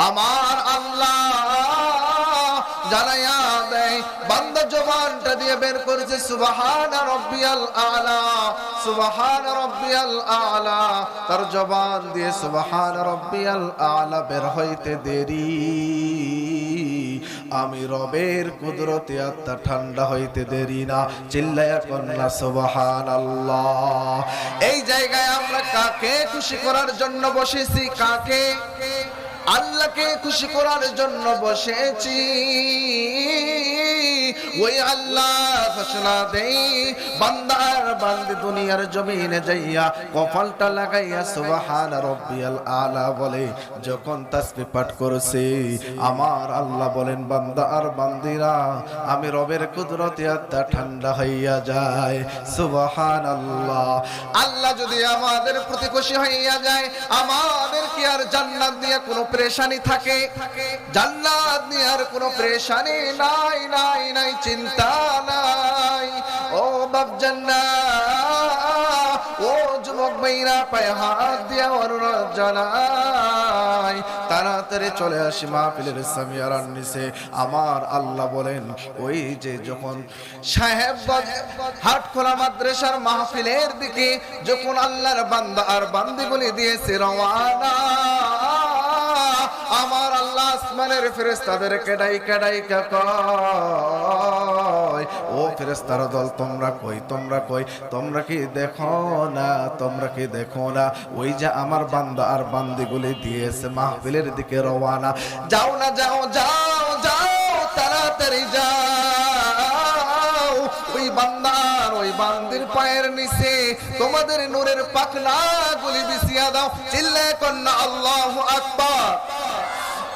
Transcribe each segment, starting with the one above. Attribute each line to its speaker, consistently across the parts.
Speaker 1: আমার আল্লাহ জানায়া দেয়, বান্দা জবানটা দিয়ে বের করেছে সুবহানা রাব্বিয়াল আলা, সুবহানা রাব্বিয়াল আলা। তার জবান দিয়ে সুবহানা রাব্বিয়াল আলা বের হইতে দেরি, আমি রবের কুদরতে আত্মা ঠান্ডা হইতে দেরি না। চিল্লায়া কন্যা সুবহানাল্লাহ। এই জায়গায় আমরা কাকে খুশি করার জন্য বসেছি? কাকে? আল্লাহকে খুশি করার জন্য বসেছি। ওই আল্লাহ ঘোষণা দেই, বান্দার বান্দি দুনিয়ার জমিনে যাইয়া কপালটা লাগাইয়া সুবহান রাব্বিয়াল আলা বলে যখন তাসবিহ পাঠ করছে, আমার আল্লাহ বলেন বান্দা আর বান্দিরা আমি রবের কুদরতে আত্মা ঠান্ডা হইয়া যায়। সুবহানাল্লাহ। আল্লাহ যদি আমাদের প্রতি খুশি হইয়া যায়, আমাদের কি আর জান্নাত নিয়ে কোনো পেরেশানি থাকে? জান্নাত নিয়ে আর কোনো পেরেশানি নাই, নাই নাই, চিন্তা নাই। ও বাপ জান্নাত, ও যুবক ভাইরা পায়ে হাত দিয়া অনুরোধ জানাই, তাড়াতাড়ি চলে আসি মাহফিলের সামিয়ারার নিচে। আমার আল্লাহ বলেন ওই যে যখন সাহেবগঞ্জ হাটখোলা মাদ্রাসার মাহফিলের দিকে যখন আল্লাহর বান্দা আর বান্দিগুলি দিয়েছে রওয়ানা, আমার আল্লাহ আসমানের ফেরেশতাদেরকে ডাইকা ডাইকা কয়, ও ফেরেশতার দল তোমরা কই, তোমরা কই, তোমরা কি দেখো না, তোমরা কি দেখো না ওই যে আমার বান্দা আর বান্দিগুলি দিয়েছে মাহফিলের দিকে রওয়ানা। যাও না, যাও যাও যাও, তাড়াতাড়ি যাও, ওই বান্দার ওই বান্দির পায়ের নিচে তোমাদের নূরের পাখনা গুলি বিছিয়া দাও। চিল্লায়ে কন্না আল্লাহু আকবার।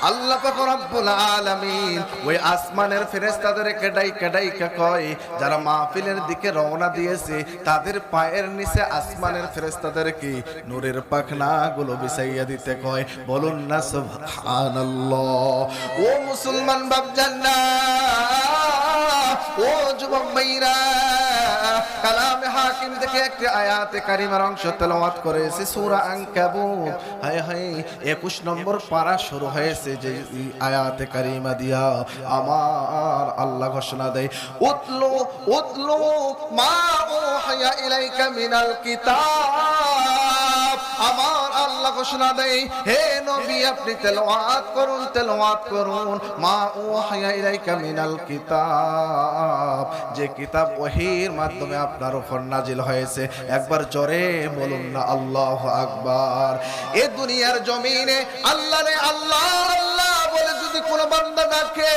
Speaker 1: আল্লাহ পাক রব্বুল আলামিন ওই আসমানের ফেরেশতাদেরকে ডাইকা ডাইকা কয়, যারা মাহফিলের দিকে রওনা দিয়েছে তাদের পায়ের নিচে আসমানের ফেরেশতাদেরকে নূরের পাখনাগুলো বিছাইয়া দিতে কয়। বলুন না সুবহানাল্লাহ। ও মুসলমান বাপ জান্নাত, ও যুবক ভাইরা, কালামে হাকিম থেকে একটি আয়াতে কারিমার অংশ তেলাওয়াত করেছে সূরা আনকাবুত। হায় হায়, 21 নম্বর পারা শুরু হয়েছে যে আয়াতে কারিমা দিয়া আমার আল্লাহ ঘোষণা দেয়, উতলু উতলু মা উহিয়া ইলাইকা মিনাল কিতাব। আমার আল্লাহ ঘোষণা দেয়, হে নবী আপনি তেলাওয়াত করুন, তেলাওয়াত করুন মা উহিয়া ইলাইকা মিনাল কিতাব, যে কিতাব ওহীর মাধ্যমে আপনার উপর নাজিল হয়েছে। একবার জোরে বলুন না আল্লাহু আকবার। এই দুনিয়ার জমিনে আল্লাহ রে আল্লাহ আল্লাহ বলে যদি কোনো বান্দা ডাকে,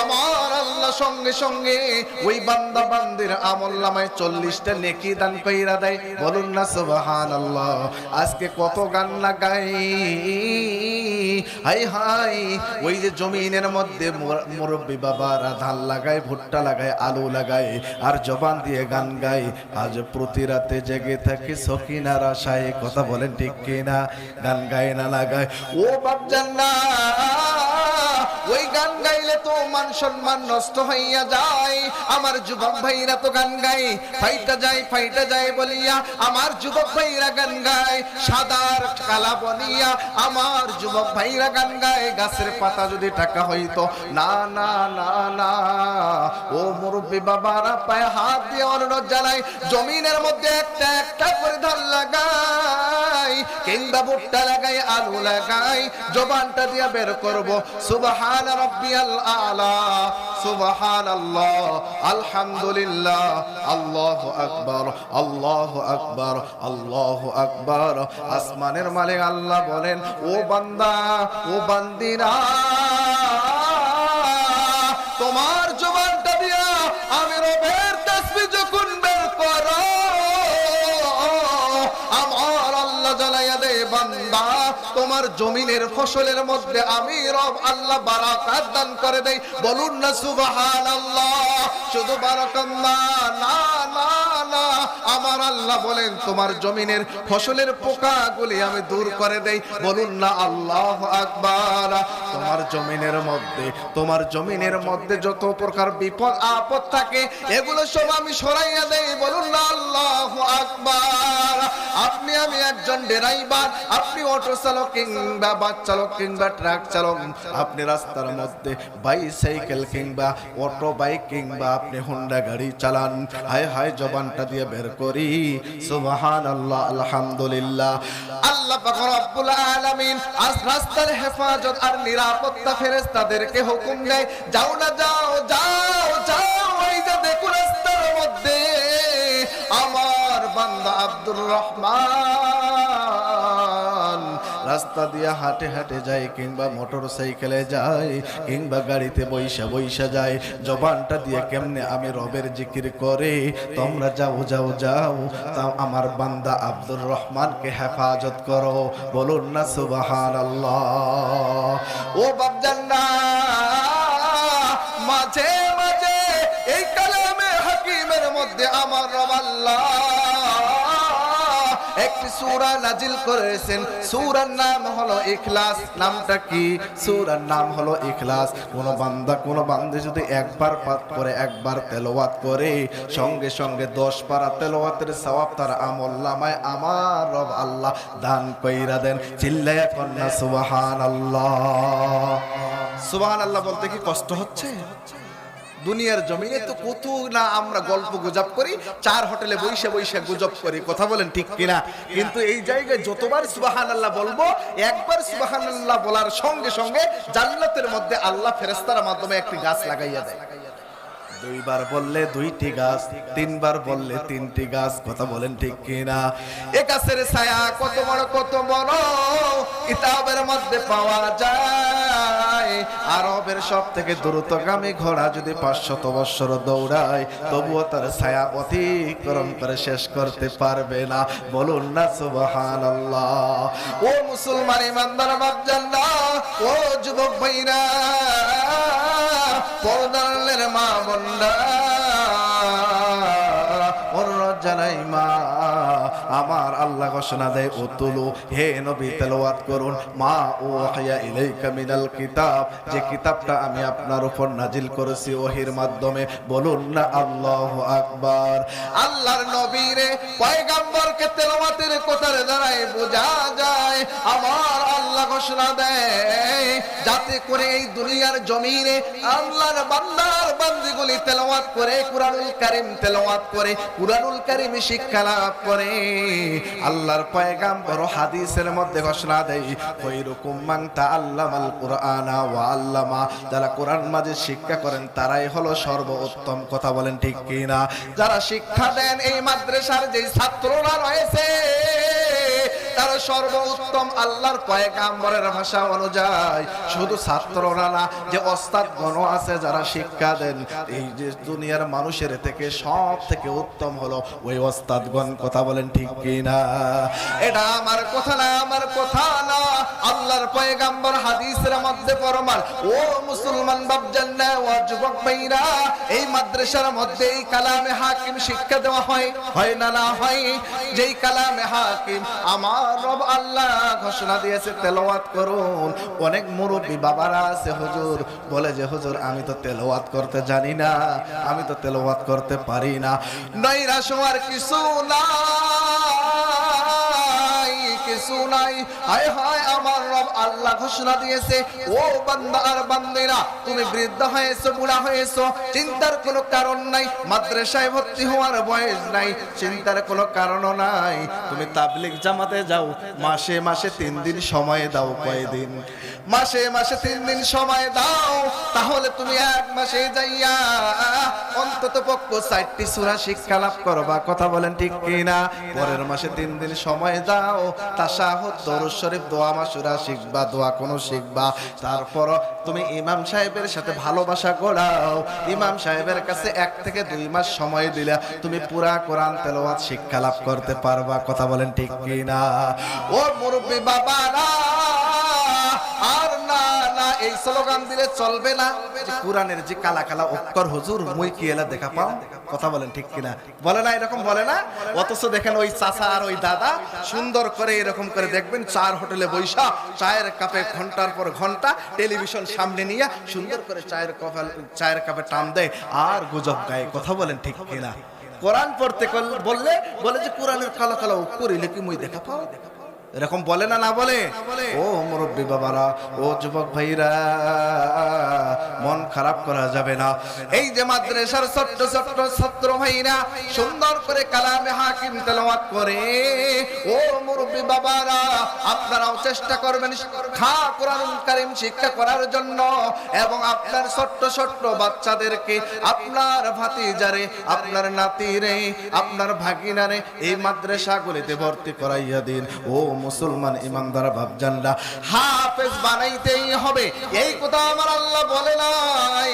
Speaker 1: আমার আল্লাহ সঙ্গে সঙ্গে ওই বান্দা বান্দির আমলনামায় 40টা নেকি দান কইরা দেয়। বলুন না সুবহানাল্লাহ। আজকে কত গান লাগাই, হাই হাই, ওই যে জমিনের মধ্যে মুরব্বী বাবারা ধান লাগায়, ভুট্টা লাগায়, আলু লাগায় আর জবান দিয়ে গান গায়। আজ প্রতি রাতে জেগে থাকে সকিনার আশায়। কথা বলেন ঠিক কিনা? গান গায় না লাগায়? ও বাপ জান্নাত, ওই গান গাইলে তো মান সম্মান নষ্ট হইয়া যায়। আমার যুবক ভাইরা তো গান গায়, ফাইটা যায় ফাইটা যায় বলিয়া আমার যুবক ভাইরা গান গায়, সাদার কালা বলিয়া আমার যুবক ভাইরা গান গায়। গাছের পাতা যদি টাকা হইতো না না না না। ও মুরব্বী বাবারা পায়ে হাত দিয়ে অনুরোধ জানাই, জমিনের মধ্যে একটা একটা করে ধান লাগাই, কিংবা ভুট্টা লাগাই, আলু লাগাই, জবানটা দিয়া বের করব সুবহান রাব্বিয়াল আলা, সুবহানাল্লাহ, আলহামদুলিল্লাহ, আল্লাহু আকবার, আল্লাহু আকবার, আল্লাহু আকবার। আসমানের মালিক আল্লাহ বলেন, ও বান্দা, ও বান্দিরা, তোমার জবানটা দিয়া আমি রবের তাসবিহ যখন বের করো, আমার আল্লাহ জানাইয়া দে বান্দা তোমার জমিনের ফসলের মধ্যে আমি রব আল্লাহ বারাকাত দান করে দেই। বলুন না সুবহানাল্লাহ। শুধু বারাকাত না না না না, আমার আল্লাহ বলেন তোমার জমিনের ফসলের পোকাগুলি আমি দূর করে দেই। বলুন না আল্লাহু আকবার। তোমার জমিনের মধ্যে যত প্রকার বিপদ আপদ থাকে এগুলো সব আমি সরাইয়া দেই। বলুন না আল্লাহু আকবার। আপনি আমি একজন ড্রাইভার, আপনি অটো চালক কিংবা বাস চালক কিংবা ট্রাক চালক, আপনি রাস্তার মধ্যে বাইসাইকেল কিংবা অটো বাইক কিংবা আপনি হোন্ডা গাড়ি চালান, হায় হায় জবানটা দিয়ে বের করি সুবহানাল্লাহ আলহামদুলিল্লাহ। আল্লাহ পাক রব্বুল আলামিন আজ রাস্তার হেফাজত আর নিরাপত্তা ফেরেশতাদেরকে হুকুম দেয়, যাও না যাও যাও যাও, এই যে দেখো রাস্তার মধ্যে আমার বান্দা আব্দুর রহমান রাস্তা দিয়ে হাঁটে হাঁটে যায় কিংবা মোটর সাইকেলে যায় কিংবা গাড়িতে বইসা বইসা যায়, জবানটা দিয়ে কেমনে আমি রবের জিকির করে, তোমরা যাও যাও যাও, তাও আমার বান্দা আব্দুর রহমানকে হেফাজত করো। বলুন না সুবহানাল্লাহ। ও বাপজান্না, মাঝে মাঝে এই কালামে হাকিমের মধ্যে আমার রব আল্লাহ একটি সূরা নাজিল করেছেন, সূরার নাম হলো ইখলাস। নামটা কি? সূরার নাম হলো ইখলাস। কোন বান্দা যদি একবার পাঠ করে, একবার তেলাওয়াত করে, সঙ্গে সঙ্গে 10 পারা তেলাওয়াতের সওয়াব তার আমলনামায় আমার রব আল্লাহ দান কইরা দেন। চিল্লায়া কন্না সুবহানাল্লাহ। সুবহানাল্লাহ বলতে কি কষ্ট হচ্ছে? দুনিয়ার জমিনে তো কত না আমরা গল্প গুজব করি, 4 হোটেলে বইসা বইসা গুজব করি, কথা বলেন ঠিক কিনা? কিন্তু এই জায়গায় যতবার সুবহানাল্লাহ বলবো, একবার সুবহানাল্লাহ বলার সঙ্গে সঙ্গে জান্নাতের মধ্যে আল্লাহ ফেরেশতার মাধ্যমে একটি গাছ লাগাইয়া দেয়। 2 বার বললে 2টি গাছ, 3 বার বললে 3টি গাছ, কথা বলেন ঠিক কিনা? এ গাছের ছায়া কত বড় কিতাবের মধ্যে পাওয়া যায়। আরবের সব থেকে দ্রুতগামী ঘোড়া যদি 500 বছর দৌড়ায় তবুও তার ছায়া অতিক্রম করে শেষ করতে পারবে না। বলুন না সুবহানাল্লাহ। ও মুসলমান ইমানদার বাপজানরা, ও যুবক ভাইরা, পর্দার মা বোনরা, জানাই মা, আমার আল্লাহ ঘোষণা দেয় উতুলু, হে নবী তেলাওয়াত করুন মা ওহিয়া ইলাইকা মিনাল কিতাব, যে কিতাবটা আমি আপনার উপর নাজিল করেছি ওহির মাধ্যমে। বলুন না আল্লাহু আকবার। আল্লাহর নবীরে পয়গম্বরকে তেলাওয়াতের কথার দ্বারাই বোঝা যায় আমার আল্লাহ ঘোষণা দেয় যাতে করে এই দুনিয়ার জমিনে আল্লাহর বান্দার বান্দিগুলি তেলাওয়াত করে, কুরআনুল কারীম তেলাওয়াত করে, কুরআনুল কারীম শিক্ষা লাভ করে। আল্লাহর পয়গম্বর হাদিসের মধ্যে ঘোষণা দেয়, খৈরুকুম মান তাআল্লামাল কুরআনা ওয়া আল্লামা, যারা কোরআন মাজিদ শিক্ষা করেন তারাই হলো সর্বোত্তম, কথা বলেন ঠিক কিনা? যারা শিক্ষা দেন এই মাদ্রাসার যে ছাত্ররা রয়েছে তারা সর্বোত্তম। আল্লাহর পয়গম্বরের ভাষা অনুযায়ী শুধু ছাত্ররা না, যে ওস্তাদগণ আছে যারা শিক্ষা দেন, এই যে দুনিয়ার মানুষের থেকে সব থেকে উত্তম হলো ওই ওস্তাদগণ, কথা বলেন ঠিক কিনা? এটা আমার কথা না, আমার কথা না, আল্লাহর পয়গম্বর হাদিসের মধ্যে ফরমান। ও মুসলমান বাপজানরা, ও যুবক ভাইরা, এই মাদ্রাসার মধ্যে এই কালামে হাকিম শিক্ষা দেওয়া হয়, হয় না না হয়? যেই কালামে হাকিম আমার রব আল্লাহ ঘোষণা দিয়েছে তেলাওয়াত করুন। অনেক মুরব্বী বাবারা আছে, হুজুর বলে যে হুজুর আমি তো তেলাওয়াত করতে জানি না, আমি তো তেলাওয়াত করতে পারি না। নৈরাশ হওয়ার কিছু নাই, কিছু নাই। হায় হায়, আমার রব আল্লাহ ঘোষণা দিয়েছে, ও বান্দা আর বান্দিরা, তুমি বৃদ্ধ হয়েছো, বুড়া হয়েছো, চিন্তার কোনো কারণ নাই। মাদ্রাসায় ভর্তি হওয়ার বয়স নাই, চিন্তার কোনো কারণও নাই। তুমি তাবলীগ জামাতে যাও, মাসে মাসে 3 দিন সময় দাও। কয়দিন? মাসে মাসে 3 দিন সময় দাও, তাহলে তুমি 1 মাসে যাইয়া অন্তত পক্ষ 4টি সূরা শিক্ষা লাভ করবা, কথা বলেন ঠিক কিনা? পরের মাসে 3 দিন সময় দাও, তাশাহুদ, দরুদ শরীফ, দোয়া মাসুরা শিখবা, দোয়া কোন শিখবা। তারপর তুমি ইমাম সাহেবের সাথে ভালোবাসা গড়াও, ইমাম সাহেবের কাছে 1 থেকে 2 মাস সময় দিলে তুমি পুরা কোরআন তেলাওয়াত শিক্ষা লাভ করতে পারবা, কথা বলেন ঠিক কিনা? ও মুরব্বী বাবারা, আর না না, এই স্লোগান দিলে চলবে না। কোরআনের যে কালা কালা অক্ষর হুজুর মুই কি এলা দেখা পাও, কথা বলেন ঠিক কিনা? বলে না, এরকম বলে না? অথচ দেখেন ওই চাচা আর ওই দাদা সুন্দর করে এরকম করে দেখবেন চার হোটেলে বৈশা চায়ের কাপে ঘন্টার পর ঘন্টা টেলিভিশন সামনে নিয়ে সুন্দর করে চায়ের কাপে টান দেয় আর গুজব গায়ে, কথা বলেন ঠিক কিনা? কোরআন পড়তে বললে বলে যে কোরআনের কালো কালো অক্ষর এলে কি মুই দেখা পাও, এরকম বলে না? না বলে? ও মুরব্বী বাবারা, ও যুবক ভাইরা, মন খারাপ করা যাবে না। এই যে মাদ্রাসার ছোট্ট ছোট্ট ছাত্র ভাইরা সুন্দর করে কালামে হাকিম তেলাওয়াত করে, ও মুরব্বী বাবারা আপনারাও চেষ্টা করবেন কোরআনুল কারীম শিক্ষা করার জন্য, এবং আপনার ছোট্ট ছোট্ট বাচ্চাদেরকে, আপনার ভাতিজারে, আপনার নাতিরে, আপনার ভাগিনারে এই মাদ্রাসাগুলিতে ভর্তি করাইয়া দিন। ও মুসলমান ইমানদার বাপজানরা, হাফেজ বানাইতেই হবে এই কথা আমার আল্লাহ বলে নাই,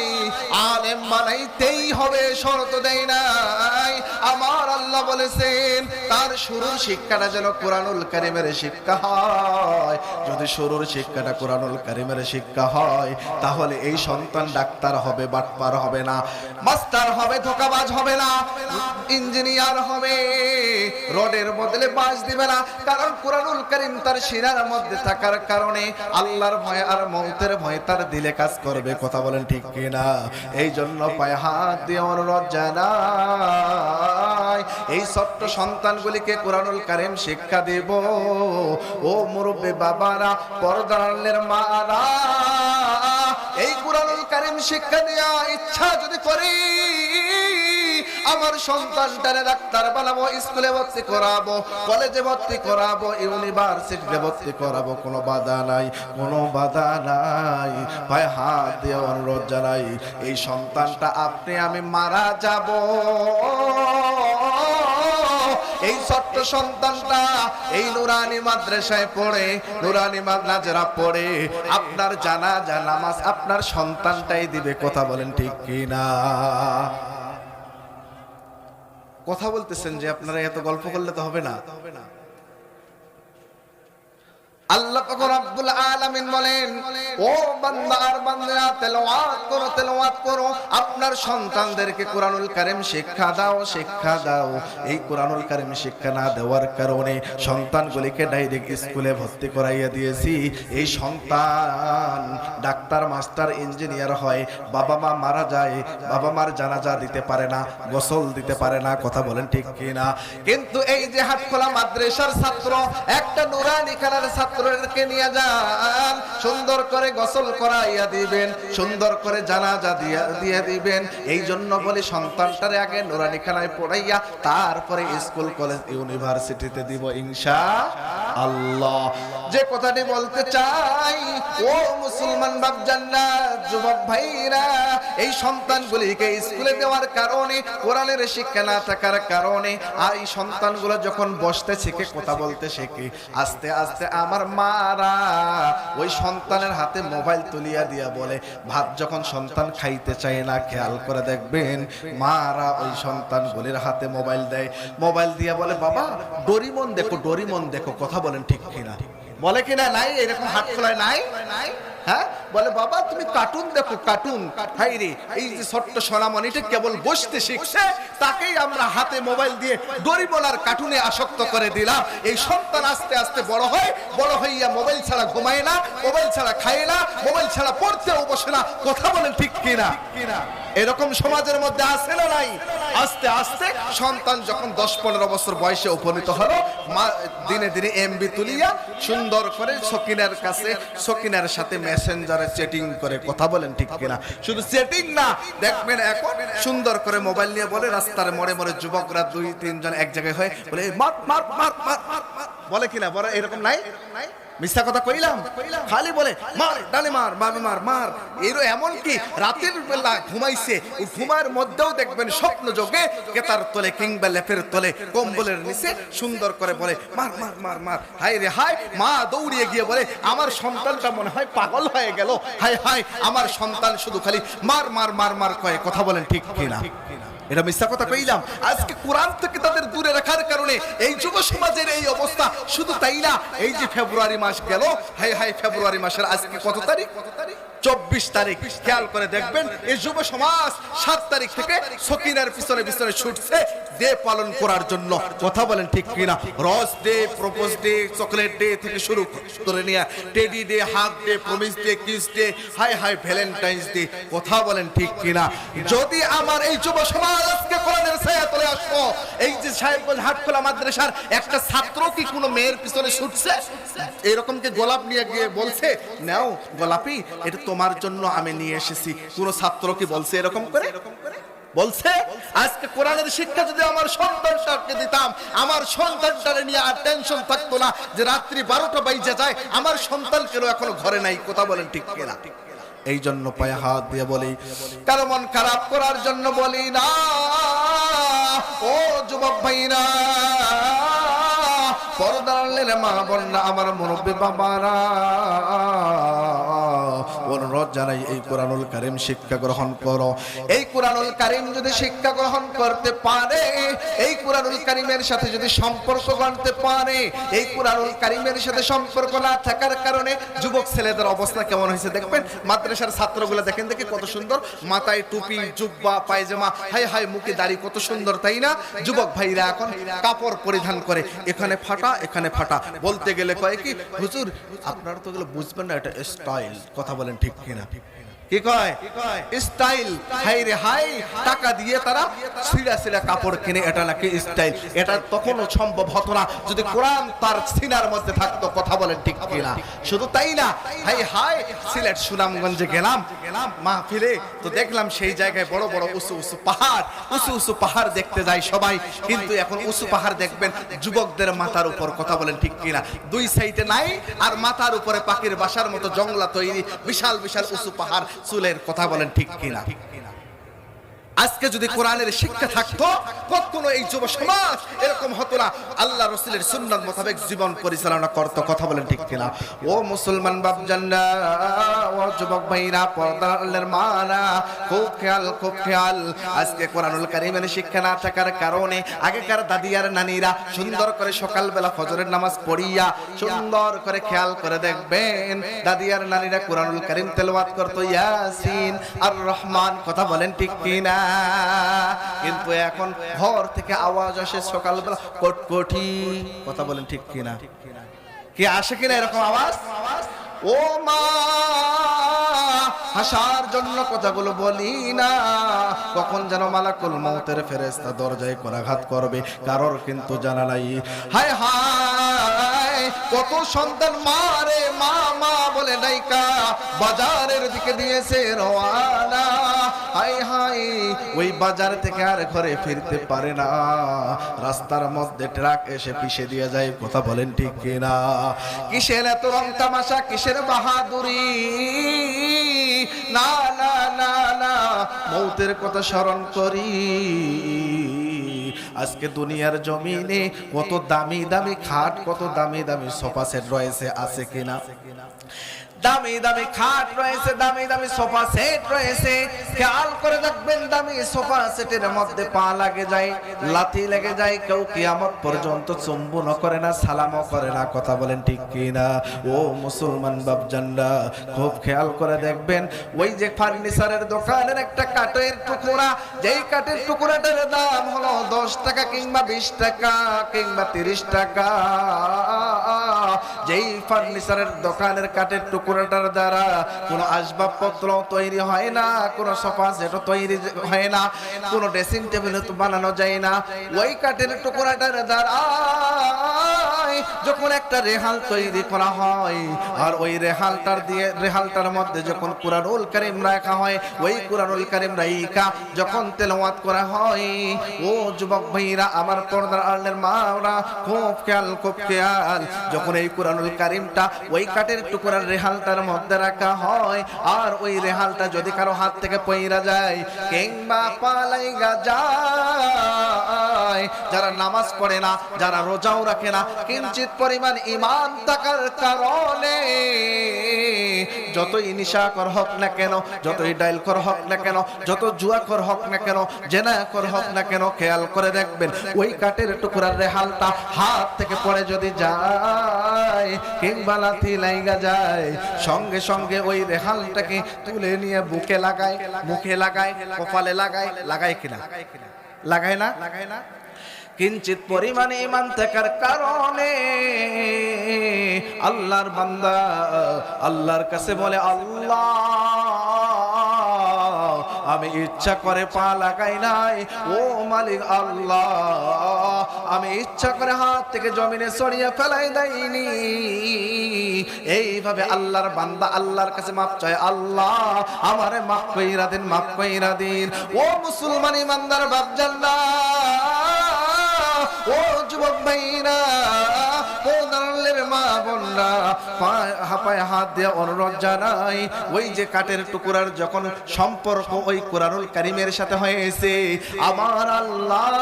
Speaker 1: আলেম বানাইতেই হবে শর্ত দেয় নাই। আমার আল্লাহ বলেছেন তার শুরুর শিক্ষাটা যেন কোরআনুল কারীমের শিক্ষা হয়। যদি শুরুর শিক্ষাটা কোরআনুল কারীমের শিক্ষা হয় তাহলে এই সন্তান ডাক্তার হবে, বাটপার হবে না, মাস্টার হবে, ধোঁকাবাজ হবে না, ইঞ্জিনিয়ার হবে, রডের বদলে বাঁশ দিবে না। কারণ কোরআনুল কারীম তার সিনার মধ্যে থাকার কারণে আল্লাহর ভয় আর মৌতের ভয় তার দিলে কাজ করবে, কথা বলেন ঠিক কিনা? এই জন্য পায়ে হাত দিয়ে অনুরোধ জানাই, এই ছোট্ট সন্তানগুলিকে কোরআনুল কারীম শিক্ষা দেব। ও মুরব্বী বাবারা, পর্দার আড়ালের মারা, এই কোরআনুল কারীম শিক্ষা দেওয়া ইচ্ছা যদি করি আমার সন্তানটারে ডাক্তার বানাবো, স্কুলে ভর্তি করাবো, কলেজে ভর্তি করাবো, ইউনিভার্সিটিতে ভর্তি করাবো, কোনো বাধা নাই, কোনো বাধা নাই। ভাই হাত দিয়ে অনুরোধ জানাই, এই সন্তানটা আপনি আমি মারা যাব, এই ছোট্ট সন্তানটা এই নুরানি মাদ্রাসায় পড়ে, নুরানি মাদ্রাসা পড়ে আপনার জানাজা নামাজ আপনার সন্তানটাই দিবে, কথা বলেন ঠিক কিনা? কথা বলতেছেন যে আপনারা এত গল্প করলে তো হবে না। আল্লাহ পাক রব্বুল আলামিন বলেন, ও বান্দা আর বান্দারা তেলাওয়াত করো, তেলাওয়াত করো, আপনার সন্তানদেরকে কোরআনুল কারীম শিক্ষা দাও, শিক্ষা দাও। এই কোরআনুল কারীম শিক্ষা না দেওয়ার কারণে সন্তানগুলিকে ডাইরেক্ট স্কুলে ভর্তি করাইয়া দিয়েছি। এই সন্তান ডাক্তার, মাস্টার, ইঞ্জিনিয়ার হয়, বাবা মা মারা যায়, বাবা মার জানাজা দিতে পারে না, গোসল দিতে পারে না, কথা বলেন ঠিক কিনা? কিন্তু এই যে হাটখোলা মাদ্রাসার ছাত্র, একটা নুরানি খানার ছাত্র নিয়ে যান, সুন্দর করে গোসল করাইয়া দিবেন, সুন্দর করে জানাজা দিয়ে দিবেন। এই জন্য বলি সন্তানটারে আগে নুরানি খানায় পড়াইয়া তারপরে স্কুল, কলেজ, ইউনিভার্সিটিতে দিব ইনশাআল্লাহ। যে কথাটি বলতে চাই, ও মুসলমান বাপজানরা, যুবক ভাইরা, এই সন্তানগুলিকে স্কুলে দেওয়ার কারণে, কোরআনের শিক্ষা না থাকার কারণে, আর এই সন্তানগুলো যখন বসতে শিখে, কথা বলতে শিখে, আস্তে আস্তে আমার মারা ওই সন্তানের হাতে মোবাইল তুলিয়া দিয়া বলে, ভাত যখন সন্তান খাইতে চায় না, খেয়াল করে দেখবেন মারা ওই সন্তানগুলির হাতে মোবাইল দেয়, মোবাইল দিয়া বলে, বাবা ডোরিমন দেখো, ডোরিমন দেখো, কথা বলেন ঠিক কিনা? বলে কিনা? নাই এরকম হাত খোলায় নাই? হ্যাঁ, বলে বাবা তুমি কার্টুন দেখো, কার্টুন। হাই রে, এই যে ছোট্ট সোনামণিটা কেবল বসতে শিখছে, তাকেই আমরা হাতে মোবাইল দিয়ে ডোরিমন আর কার্টুনে আসক্ত করে দিলাম। এই সন্তান আস্তে আস্তে বড় হয়, বড় হইয়া মোবাইল ছাড়া ঘুমায় না, মোবাইল ছাড়া খায় না, মোবাইল ছাড়া পড়তেও বসে না, কথা বলেন ঠিক কিনা? এরকম সমাজের মধ্যে আছে না নাই? আস্তে আস্তে সন্তান যখন 10-15 বছর বয়সে উপনীত হলো, মা দিনে দিনে এমবি তুলিয়া সুন্দর করে সকিনার কাছে, সকিনার সাথে মেসেঞ্জারে চ্যাটিং করে, কথা বলেন ঠিক কিনা? শুধু চ্যাটিং না, দেখবেন এখন সুন্দর করে মোবাইল নিয়ে বলে রাস্তার মোড়ে মোড়ে যুবকরা 2-3 জন এক জায়গায় হয়, বলে মার মার মার মার মার, বলে কিনা? বলে এরকম নাই? মিথ্যা কথা কইলাম? খালি বলে মার, ডানে মার, বামে মার, মার। এমন কি রাতের বেলা ঘুমাইছে, ঘুমার মধ্যেও দেখবেন স্বপ্ন যোগে কেতার তলে কিংবা লেপের তলে কম্বলের নিচে সুন্দর করে বলে মার মার মার মার। হায় রে হায়, মা দৌড়িয়ে গিয়ে বলে আমার সন্তানটা মনে হয় পাগল হয়ে গেল, হায় হায় আমার সন্তান শুধু খালি মার মার মার মার কয়, কথা বলেন ঠিক কিনা? এটা মিথ্যা কথা কইলাম? আজকে কোরআন থেকে তাদের দূরে রাখার কারণে এই যুব সমাজের এই অবস্থা। শুধু তাই না, এই যে ফেব্রুয়ারি মাস গেল, হাই হাই ফেব্রুয়ারি মাসের আজকে কত তারিখ? 24 তারিখ। খেয়াল করে দেখবেন এই যুব সমাজ 7 তারিখ থেকে সকিনার পিছনে পিছনে ছুটছে ডে পালন করার জন্য। কথা বলেন ঠিক কিনা? Rose day, propose day, chocolate day থেকে শুরু করে নিয়ে teddy day, hug day, promise day, kiss day, hi hi Valentine's day. কথা বলেন ঠিক কিনা? যদি আমার এই যুব সমাজ আজকে কোরআনের ছায়া তলে আসতো, এই যে সাহেবগঞ্জ হাটখোলা মাদ্রাসার একটা ছাত্র কি কোনো মেয়ের পিছনে ছুটছে? এরকম কি গোলাপ নিয়ে গিয়ে বলছে নাও গোলাপি এটা তোমার জন্য আমি নিয়ে এসেছি? কোন ছাত্র কি বলছে এরকম করে? বলছে? আজকে কোরআনের শিক্ষা যদি আমার সন্তানকে দিতাম, আমার সন্তানটারে নিয়ে আর টেনশন থাকতো না যে রাত্রি 12টা বাইজে যায় আমার সন্তান কেন এখনো ঘরে নাই। কথা বলেন ঠিক কিনা? এই জন্য পায়ে হাত দিয়ে বলি, কারো মন খারাপ করার জন্য বলি না। ও যুবক ভাইরা, পর্দার মা বোনরা, আমার মুরব্বী বাবারা, অনুরোধ জানাই এই কোরআনুল কারীম শিক্ষা গ্রহণ করো। এই কোরআনুল কারীম যদি শিক্ষা গ্রহণ করতে পারে, এই কোরআনুল কারীমের সাথে যদি সম্পর্ক গড়তে পারে, এই কোরআনুল কারীমের সাথে সম্পর্ক না থাকার কারণে যুবক ছেলেদের অবস্থা কেমন হয়েছে দেখবেন। মাদ্রাসার ছাত্রগুলো দেখেন দেখি কত সুন্দর, মাথায় টুপি, জুব্বা, পায়জামা, হাই হাই মুখে দাড়ি, কত সুন্দর তাই না? যুবক ভাইরা এখন কাপড় পরিধান করে, এখানে ফাটা এখানে ফাটা। বলতে গেলে কয় কি, হুজুর আপনারা তো গেলে বুঝবেন না, এটা স্টাইল। কথা বলেন ঠিক কিনা? কি কয়? স্টাইল। হাই রে হাই, টাকা দিয়ে তারা ছিঁড়া ছিঁড়া কাপড় কিনে, এটা নাকি স্টাইল। এটা তখনও সম্ভব হতো না যদি কোরআন তার সিনার মধ্যে থাকতো। কথা বলেন ঠিক কিনা? শুধু তাই না, হাই হাই সিলেট সুনামগঞ্জে গেলাম মাহফিলে, তো দেখলাম সেই জায়গায় বড় বড় উঁচু উঁচু পাহাড়, উঁচু উঁচু পাহাড় দেখতে যায় সবাই। কিন্তু এখন উঁচু পাহাড় দেখবেন যুবকদের মাথার উপর। কথা বলেন ঠিক কিনা? দুই সাইডে নাই, আর মাথার উপরে পাখির বাসার মতো জংলা তৈরি, বিশাল বিশাল উঁচু পাহাড় চুলের। কথা বলেন ঠিক কিনা? আজকে যদি কোরআনের শিক্ষা থাকতো, কখনো এই যুব সমাজ এরকম হতো না। আল্লাহ রাসূলের সুন্নাত মোতাবেক জীবন পরিচালনা করত। কথা বলেন ঠিক কিনা? ও মুসলমান বাপজানরা, ও যুবক ভাইরা, পর্দার আল্লাহর মানা, খুব খেয়াল খুব খেয়াল। আজকে কোরআনুল কারীমের শিক্ষা না থাকার কারণে আগেকার দাদি আর নানিরা সুন্দর করে সকালবেলা ফজরের নামাজ পড়িয়া সুন্দর করে খেয়াল করে দেখবেন, দাদি আর নানিরা কোরআনুল কারীম তেলাওয়াত করত, ইয়াসিন আর রহমান। কথা বলেন ঠিক কিনা? কিন্তু এখন ঘর থেকে আওয়াজ আসে সকালবেলা কটকটি। কথা বলেন ঠিক কিনা? কি আসে কিনা এরকম আওয়াজ? ও মা, হাসার জন্য কথাগুলো বলি না, কখন যেন মালাকুল মউতের ফেরেশতা দরজায় করাঘাত করবে কারোর কিন্তু জানা নাই। হায় হায়, কত সন্তান মারে মা মা বলে ডাইকা বাজারের দিকে দিয়েছে রওয়ানা। হায় হায়, ওই বাজার থেকে আর ঘরে ফিরতে পারে না, রাস্তার মধ্যে ট্রাক এসে পিষে দিয়ে যায়। কথা বলেন ঠিক কিনা? কিসের এত রং তামাশা, কিসের বাহাদুরি? না না না না, মৌতের কথা স্মরণ করি। আজকে দুনিয়ার জমিনে কত দামি দামি খাট, কত দামি দামি সোফা সেট রয়েছে, আছে কিনা? দামি দামি খাট রয়েছে, দামি দামি সোফা সেট রয়েছে। খেয়াল করে দেখবেন, দামি সোফা সেটের মধ্যে পা লাগে যায়, লাথি লেগে যায়, কেউ কিয়ামত পর্যন্ত চুম্বন করে না, সালামও করে না। কথা বলেন ঠিক কিনা? ও মুসলমান বাপজানরা, খুব খেয়াল করে দেখবেন, ওই যে ফার্নিচারের দোকানের একটা কাঠের টুকরা, যেই কাঠের টুকরাটার দাম হলো 10 টাকা কিংবা 20 টাকা কিংবা 30 টাকা, যেই ফার্নিচারের দোকানের কাঠের টুকরাটার দ্বারা কোনো আসবাবপত্র তৈরি হয় না, কোনো সোফা সেটও তৈরি হয় না, কোনো ড্রেসিং টেবিল তো বানানো যায় না, ওই কাঠের টুকরাটার দ্বারা যখন একটা রেহাল তৈরি করা হয়, আর ওই রেহালটার মধ্যে যখন কুরআনুল কারীম রাখা হয়, ওই কুরআনুল কারীম রাইখা যখন তেলাওয়াত করা হয়, ও যুবক ভাইরা, আমার পর্দার আড়ালের মারা, খুব খেয়াল, যখন এই কুরআনুল কারীমটা ওই কাঠের টুকরার রেহালটার মধ্যে রাখা হয়, আর ওই রেহালটা যদি কারো হাত থেকে পইরা যায় কিংবা পালাইগা যায়, যারা নামাজ পড়ে না, যারা রোজাও রাখে না, কিঞ্চিত পরিমাণ ঈমান থাকার কারণে যতই নিশাকর হোক না কেন, যতই ডাইল কর হোক না কেন, যত জুয়া কর হোক না কেন, জেনা কর হোক না কেন, খেয়াল করে দেখবেন ওই কাঠের টুকরার রেহালটা হাত থেকে পড়ে যদি যায় কিংবা লাথি লাইগা যায়, সঙ্গে সঙ্গে ওই রেহালটাকে তুলে নিয়ে বুকে লাগায়, মুখে লাগায়, কপালে লাগায়, লাগায় কিনা? লাগায় না? কিঞ্চিত পরিমাণে ঈমান থাকার কারণে আল্লাহর বান্দা আল্লাহর কাছে বলে, আল্লাহ আমি ইচ্ছা করে পা লাগাই নাই, ও মালিক আল্লাহ আমি ইচ্ছা করে হাত থেকে জমিনে ছড়িয়ে ফেলাই দেইনি। এইভাবে আল্লাহর বান্দা আল্লাহর কাছে মাপ চায়, আল্লাহ আমারে মাফ কইরা দিন, মাফ কইরা দিন। ও মুসলমান ইমানদার বাপজানরা, ও যুবক ভাইরা, ও দাঁড়ালের মা বোনরা, হাপায় হাত দিয়ে অনুরোধ জানাই, ওই যে কাঠের টুকরার যখন সম্পর্ক ওই কোরআনুল কারীমের সাথে হয়েছে, আমার আল্লাহ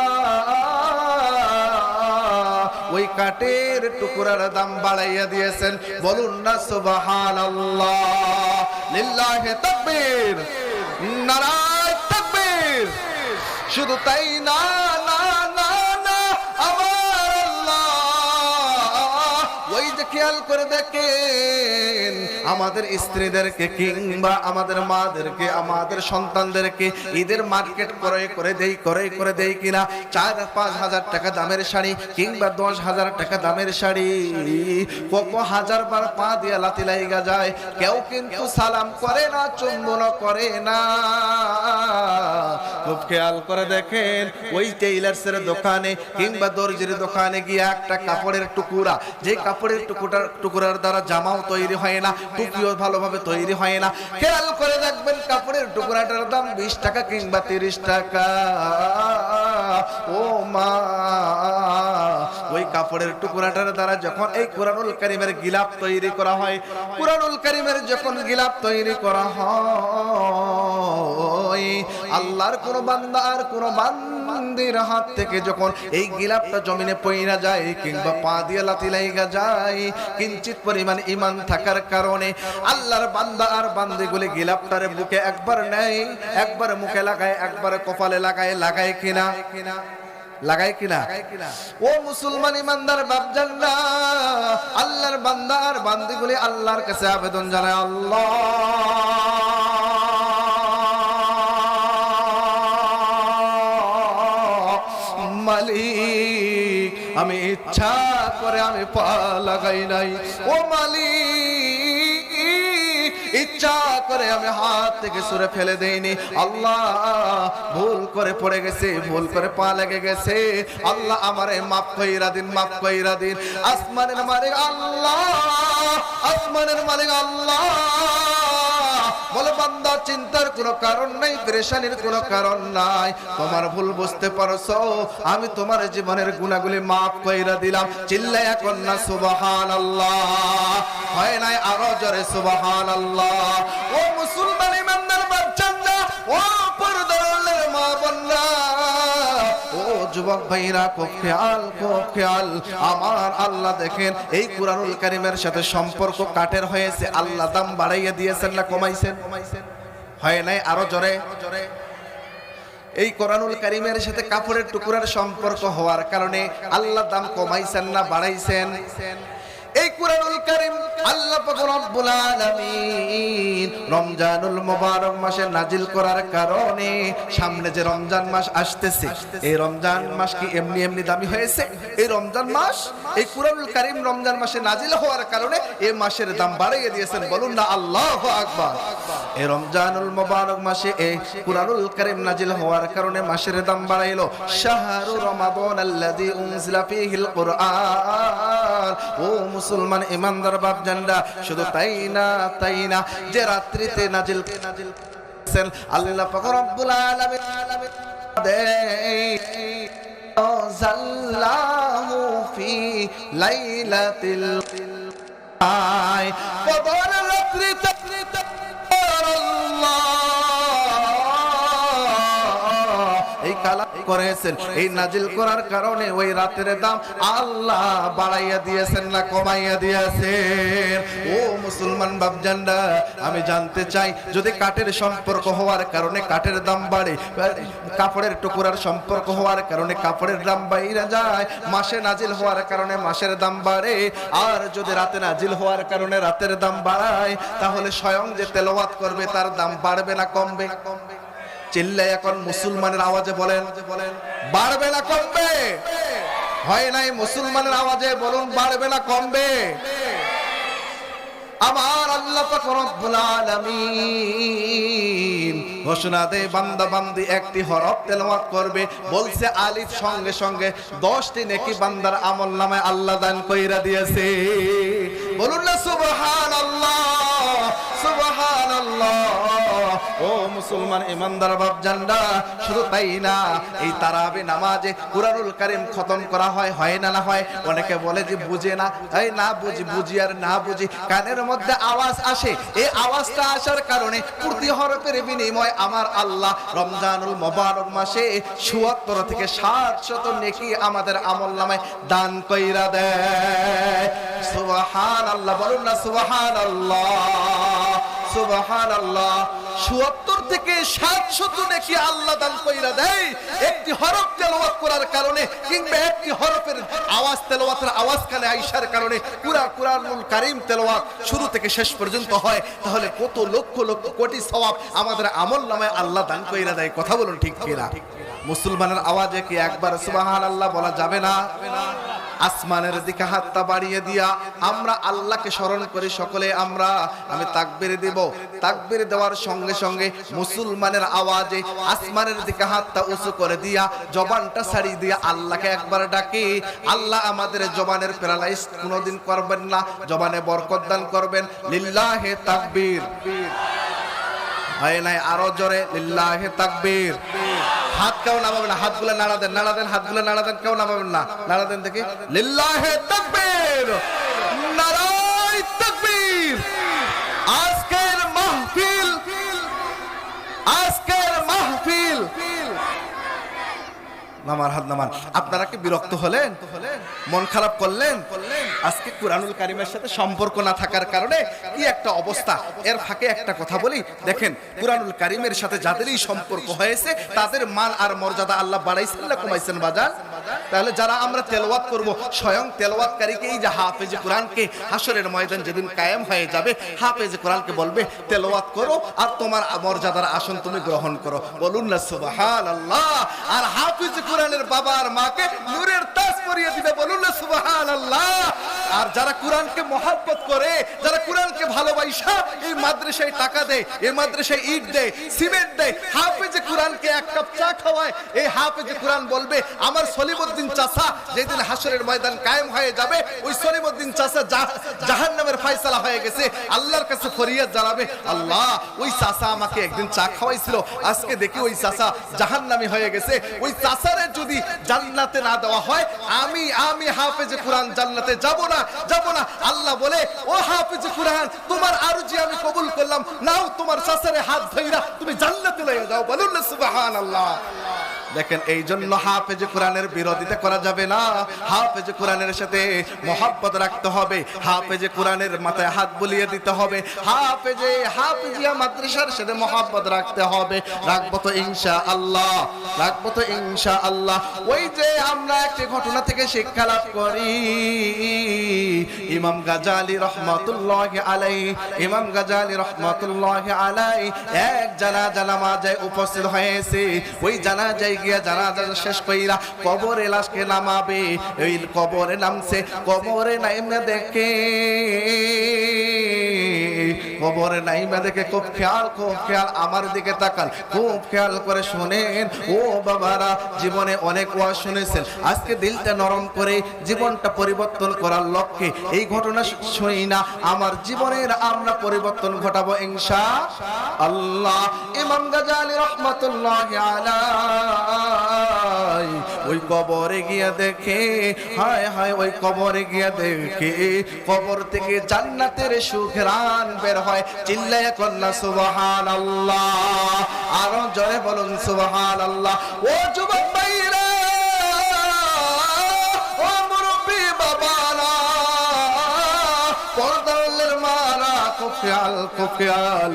Speaker 1: ওই কাঠের টুকরার দাম বাড়াইয়া দিয়েছেন। বলুন না সুবহানাল্লাহ, লিল্লাহি তাকবীর, নারায়ে তাকবীর। শুধু তাই না, খেয়াল করে দেখেন আমাদের স্ত্রীদেরকে কিংবা আমাদের মাদেরকে, আমাদের সন্তানদেরকে ঈদের মার্কেট করে দেই কিনা? 4-5 হাজার টাকা দামের শাড়ি কিংবা 10 হাজার টাকা দামের শাড়ি কত হাজার বার পা দিয়ে লাথি লাইগা যায়, কেউ কিন্তু সালাম করে না, চুম্বন করে না। খুব খেয়াল করে দেখেন ওই টেইলার্সের দোকানে কিংবা দর্জির দোকানে গিয়ে একটা কাপড়ের টুকরা, যে কাপড়ের টুকরার দ্বারা জামাও তৈরি হয় না, টুপিও ভালোভাবে তৈরি হয় না, খেয়াল করে দেখবেন কাপড়ের টুকরাটার দাম 20 টাকা কিংবা 30 টাকা। ও মা, ওই কাপড়ের টুকরাটার দ্বারা যখন এই কোরআনুল কারীমের গিলাফ তৈরি করা হয়, কোরআনুল কারীমের যখন গিলাফ তৈরি করা হয়, আল্লাহর কোন বান্দা আর কোন বান্দির হাত থেকে যখন এই গিলাফটা জমিনে পইরা যায় কিংবা পা দিয়ে লাথি লাইগা যায়, কিঞ্চিত পরিমাণ ঈমান থাকার কারণে আল্লাহর বান্দা আর বান্দিগুলি গিলাফটারে বুকে একবার নেয়, একবার মুখে লাগায়, একবার কপালে লাগায়, লাগায় কিনা? লাগায় কিনা? ও মুসলমান ইমানদার বাপজানরা, আল্লাহর বান্দা আর বান্দিগুলি আল্লাহর কাছে আবেদন জানায়, আল্লাহ মালিক আমি ইচ্ছা করে আমি পা লাগাই নাই, ও মালিক ইচ্ছা করে আমি হাত থেকে ছুঁড়ে ফেলে দেইনি, আল্লাহ ভুল করে পড়ে গেছে, ভুল করে পা লেগে গেছে, আল্লাহ আমারে মাফ কইরা দিন, মাফ কইরা দিন। আসমানের মালিক আল্লাহ, আসমানের মালিক আল্লাহ বলে, বান্দা চিন্তার কোনো কারণ নাই, পেরেশানির কোনো কারণ নাই, তোমার ভুল বুঝতে পারছো, আমি তোমার জীবনের গুনাহগুলি মাফ কইরা দিলাম। চিল্লায়া কন্না সুবহানাল্লাহ, হয় নাই আরো জোরে সুবহানাল্লাহ। ও মুসলমান ইমানদার বাচ্চারা, ও পর্দার মা বোনরা, ও যুবক ভাইরা, খুব খেয়াল, আমার আল্লাহ দেখেন এই কোরআনুল কারীমের সাথে সম্পর্ক কাঠের হয়েছে, আল্লাহ দাম বাড়াইয়া দিয়েছেন না কমাইছেন? হয় নাই আরো জোরে? এই কোরআনুল কারীমের সাথে কাপড়ের টুকরার সম্পর্ক হওয়ার কারণে আল্লাহ দাম কমাইছেন না বাড়াইছেন? এই কোরআনুল কারীম আল্লাহ পাক রব্বুল আলামিন রমজানুল মুবারক মাসে নাজিল করার কারণে সামনে যে রমজান মাস আসতেছে, এই রমজান মাস কি এমনি এমনি দামি হয়েছে? এই রমজান মাস, এই কোরআনুল কারীম রমজান মাসে নাজিল হওয়ার কারণে এই মাসের দাম বাড়িয়ে দিয়েছেন। বলুন না আল্লাহু আকবার। এই রমজানুল মুবারক মাসে এই কোরআনুল কারীম নাজিল হওয়ার কারণে মাসের দাম বাড়াইলো। শাহরু রমাদান আল্লাযী উনজিলা ফীহিল কুরআন। ও মুসলমান ইমানদার বাপজানরা, শুধু তাই না যে রাত্রিতে নাজিল করেছেন আল্লাহ পাক রব্বুল আলামিন জাল্লাহু ফি লাইলাতিল কদর রাত্রিতে এই কালাম করেছেন, এই নাজিল করার কারণে ওই রাতের দাম আল্লাহ বাড়াইয়া দিয়েছেন না কমাইয়া দিয়েছেন? ও মুসলমান বাপজানরা, আমি জানতে চাই, যদি কাঠের সম্পর্ক হওয়ার কারণে কাঠের দাম বাড়ে, কাপড়ের টুকরার সম্পর্ক হওয়ার কারণে কাপড়ের দাম বাইরে যায়, মাসে নাজিল হওয়ার কারণে মাসের দাম বাড়ে, আর যদি রাতে নাজিল হওয়ার কারণে রাতের দাম বাড়ায়, তাহলে স্বয়ং যে তেলাওয়াত করবে তার দাম বাড়বে না কমবে? চিল্লাই এখন মুসলমানের আওয়াজে বলেন, বাড়বে না কমবে? হয় নাই মুসলমানের আওয়াজে বলুন, বাড়বে না কমবে? আমার আল্লাহ পাক রব্বুল আলামিন ঘোষণা দেয়, বান্দা বান্দি একটি হরফ তেলাওয়াত করবে, বলছে আলিফ, সঙ্গে সঙ্গে 10টি নেকি বান্দার আমলনামায় আল্লাহ দান কইরা দিয়েছে। বলুন না সুবহানাল্লাহ, সুবহানাল্লাহ। ও মুসলমান ইমানদার বাপজানরা, শুধু তাই না, এই তারাবি নামাজে কুরআনুল কারীম খতম করা হয়, হয় না না হয়? অনেকে বলে যে বুঝে না, এই না বুঝি, বুঝি আর না বুঝি, কানের মধ্যে আওয়াজ আসে, এই আওয়াজটা আসার কারণে প্রতি হরফের বিনিময় আমার আল্লাহ রমজানুল মুবারক মাসে ৭৪ থেকে ৭০০ নেকি আমাদের আমলনামায় দান কইরা দেয়। সুবহানাল্লাহ, বলুন না সুবহানাল্লাহ, সুবহানাল্লাহ। ৭৪ থেকে ৭০০ নেকি আল্লাহ দান কইরা দেয় একটি হরফ তেলাওয়াত করার কারণে, কিংবা একটি হরফের আওয়াজ, তেলাওয়াতের আওয়াজ কানে আইসার কারণে কুরআনুল কারীম তেলাওয়াত শুরু থেকে শেষ পর্যন্ত হয়, তাহলে কত লক্ষ লক্ষ কোটি সওয়াব আমাদের আমলনামায় আল্লাহ দান কইরা দেয়। কথা বলুন ঠিক কিনা? মুসলমানের আওয়াজে কি একবার সুবহানাল্লাহ বলা যাবে না? আসমানের দিকে হাতটা বাড়িয়ে দিয়া আমরা আল্লাহকে স্মরণ করি সকলে। আমি তাকবীর দেব, তাকবীর দেওয়ার সঙ্গে সঙ্গে মুসলমানের আওয়াজে আসমানের দিকে হাতটা উঁচু করে দিয়া জবানটা ছাড়িয়ে দিয়া আল্লাহকে একবার ডাকি। আল্লাহ আমাদের জবানের প্যারালাইজ কোনোদিন করবেন না, জবানে বরকত দান করবেন। লিল্লাহে তাকবীর। হয় নাই আরো জোরে লিল্লাহে তাকবীর। হাত কেউ নামাবেন না, হাতগুলো নাড়া দেন, নাড়া দেন, হাতগুলো নাড়া দেন, কেউ নামাবেন না, নাড়া দেন দেখি। লিল্লাহে তাকবীর, নারায়ে তাকবীর। আজকের মাহফিল, আজকের মাহফিল। নামার হাত নামান। আপনারা কি বিরক্ত হলেন? মন খারাপ করলেন? আজকে কুরআনুল কারীমের সাথে সম্পর্ক না থাকার কারণে কি একটা অবস্থা। এর ফাঁকে একটা কথা বলি, দেখেন কুরআনুল কারীমের সাথে যাদেরই সম্পর্ক হয়েছে তাদের মান আর মর্যাদা আল্লাহ বাড়াইছেন না কমাইছেন বাজার? তাহলে যারা আমরা তেলাওয়াত করব, স্বয়ং তেলাওয়াতকারীকে, এই যে হাফেজে কোরআনকে হাসরের ময়দান যেদিন কায়েম হয়ে যাবে, হাফেজে কোরআনকে বলবে তেলাওয়াত করো আর তোমার মর্যাদার আসন তুমি গ্রহণ করো। বলুন না সুবহানাল্লাহ। আর হাফেজে কোরআনের বাবা আর মাকে নূরের তাজ পরিয়ে দিবে। বলুন না সুবহানাল্লাহ। আর যারা কোরআনকে মহব্বত করে, যারা কোরআনকে ভালোবাসা এই মাদ্রাসায় টাকা দেয়, এই মাদ্রাসায় ইট দেয়, সিমেন্ট দেয়, হাফেজে কোরআনকে এক কাপ চা খাওয়ায়, এই হাফেজে কোরআন বলবে আমার সলিমউদ্দিন চাচা যেদিন হাসরের ময়দান কায়েম হয়ে যাবে, ওই সলিমউদ্দিন চাচা জাহান্নামের ফয়সালা হয়ে গেছে, আল্লাহর কাছে ফরিয়াদ জানাবে, আল্লাহ ওই চাচা আমাকে একদিন চা খাওয়াইছিল, আজকে দেখি ওই চাচা জাহান্নামী হয়ে গেছে। ওই চাচারে যদি জান্নাতে না দেওয়া হয়, আমি হাফেজে কোরআন জান্নাতে যাব না, যাব না। আল্লাহ বলে, ও হাফেজে কোরআন, তোমার আরজি আমি কবুল করলাম, নাও তোমার চাচারে হাত ধইরা তুমি জান্নাতে লইয়া যাও। বলুন না সুবহানাল্লাহ। দেখেন, এই জন্য হাফেজে কোরআনের বিরোধিতা করা যাবে না। হাফেজে কোরআনের সাথে মহব্বত রাখতে হবে, হাফেজে কোরআনের মাথায় হাত বুলিয়ে দিতে হবে, হাফেজিয়া মাদ্রাসার সাথে মহব্বত রাখতে হবে। রাখবো তো ইনশাআল্লাহ, রাখবো তো ইনশাআল্লাহ। ওই যে আমরা একটা ঘটনা থেকে শিক্ষা লাভ করি, ইমাম গাজালি রহমাতুল্লাহি আলাইহি, ইমাম গাজালি রহমাতুল্লাহি আলাইহি এক জানাজা নামাজে উপস্থিত হয়েছে। ওই জানাজায় গিয়া জানাজা শেষ কইরা কবরে লাশকে নামাবে। ওই কবরে নামছে, কবরে নাইমা দেখে, কবরে নাইমা দেখে খুব খেয়াল আমার দিকে তাকান, খুব খেয়াল করে শুনেন। ও বাবারা, জীবনে অনেক ওয়াজ শুনেছেন, আজকে দিলটা নরম করে জীবনটা পরিবর্তন করার লক্ষ্যে এই ঘটনা শুনি না, আমার জীবনের আমরা পরিবর্তন ঘটাবো ইনশাআল্লাহ। ইমাম গাজালি রাহমাতুল্লাহি আলাইহি ওই কবরে গিয়া দেখে, হায় হায়, ওই কবরে গিয়া দেখে কবর থেকে জান্নাতের সুঘ্রাণ বের হয়। হয়, চিল্লায়া কন্না সুবহানাল্লাহ, আরো জোরে বলুন সুবহানাল্লাহ। ও যুবক ভাইরা, ও মুরব্বি বাবারা, পর্দার মারা কুফিয়াল কুফিয়াল,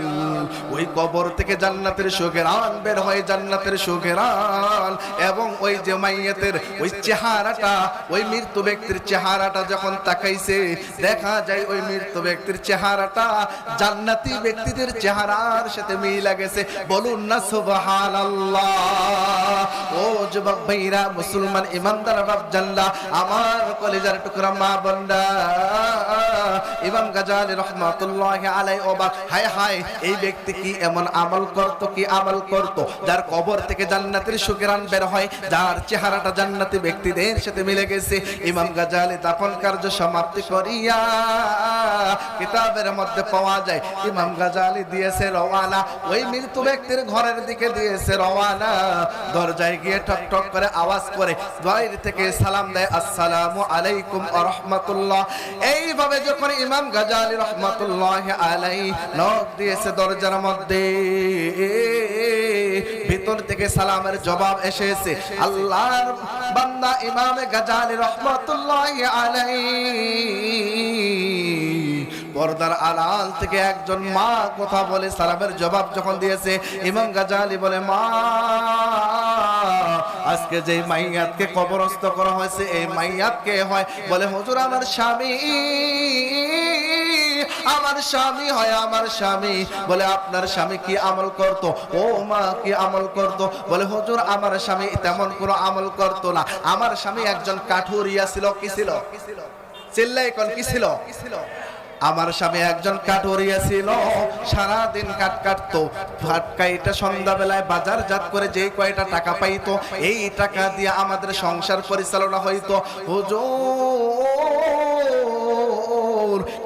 Speaker 1: ওই কবর থেকে জান্নাতের সুঘ্রাণ বের হয়, জান্নাতের সুঘ্রাণ। এবং ওই যে মাইয়াতের ওই চেহারাটা, ওই মৃত্যু ব্যক্তির চেহারাটা যখন তাকাইছে, দেখা যায় ওই মৃত্যু ব্যক্তির চেহারাটা জান্নাতি ব্যক্তিদের চেহারার সাথে মিল গেছে। বলুন না সুবহানাল্লাহ। ও যুবক ভাইরা, মুসলমান ইমানদার বাপজানরা, আমার কলিজার টুকরা মা বোনরা, ইমাম গাজালি রাহমাতুল্লাহি আলাইহি অবাক, হায় হায়, এই ব্যক্তি কি এমন আমল করত, কি আমল করত যার কবর থেকে জান্নাতের সুঘ্রাণ বের হয়, যার চেহারাটা জান্নাতি ব্যক্তিদের সাথে মিলে গেছে। ইমাম গাজালি দাফন কার্য সমাপ্তি করিয়া কিতাবের মধ্যে পাওয়া যায়, ইমাম গাজালি দিয়েছে রওয়ানা, ওই মৃত্যু ব্যক্তির ঘরের দিকে দিয়েছে রওয়ানা। দরজায় গিয়ে ঠক ঠক করে আওয়াজ করে বাইরে থেকে সালাম দেয়, আসসালামু আলাইকুম ওয়া রাহমাতুল্লাহ। এইভাবে যখন ইমাম গাজালি রাহমাতুল্লাহি আলাইহি নক দিয়েছে দরজার মধ্যে, ভিতর থেকে সালামের জবাব এসেছে। আল্লাহর বান্দা ইমাম গাজালি রাহমাতুল্লাহি আলাইহি পর্দার আড়াল থেকে একজন মা কথা বলে সালামের জবাব যখন দিয়েছে, ইমাম গাজালি বলে, মা, আজকে যে মাইয়াতকে কবরস্থ করা হয়েছে, এই মাইয়াত কে হয়? বলে, হুজুর আমার স্বামী, আমার স্বামী হয়, আমার স্বামী। বলে, আপনার স্বামী কি আমল করত? ও মা, কি আমল করত? বলে, হুজুর আমার স্বামী তেমন কোনো আমল করত না, আমার স্বামী একজন কাঠুরিয়া ছিল। কি ছিল? চিল্লাই কোন কি ছিল? আমার স্বামী একজন কাঠুরিয়া ছিল, সারাদিন কাঠ কাটতো, কাইটা সন্ধ্যাবেলায় বাজারজাত করে যেই কয়টা টাকা পাইতো, এই টাকা দিয়ে আমাদের সংসার পরিচালনা হইতো। হুজুর,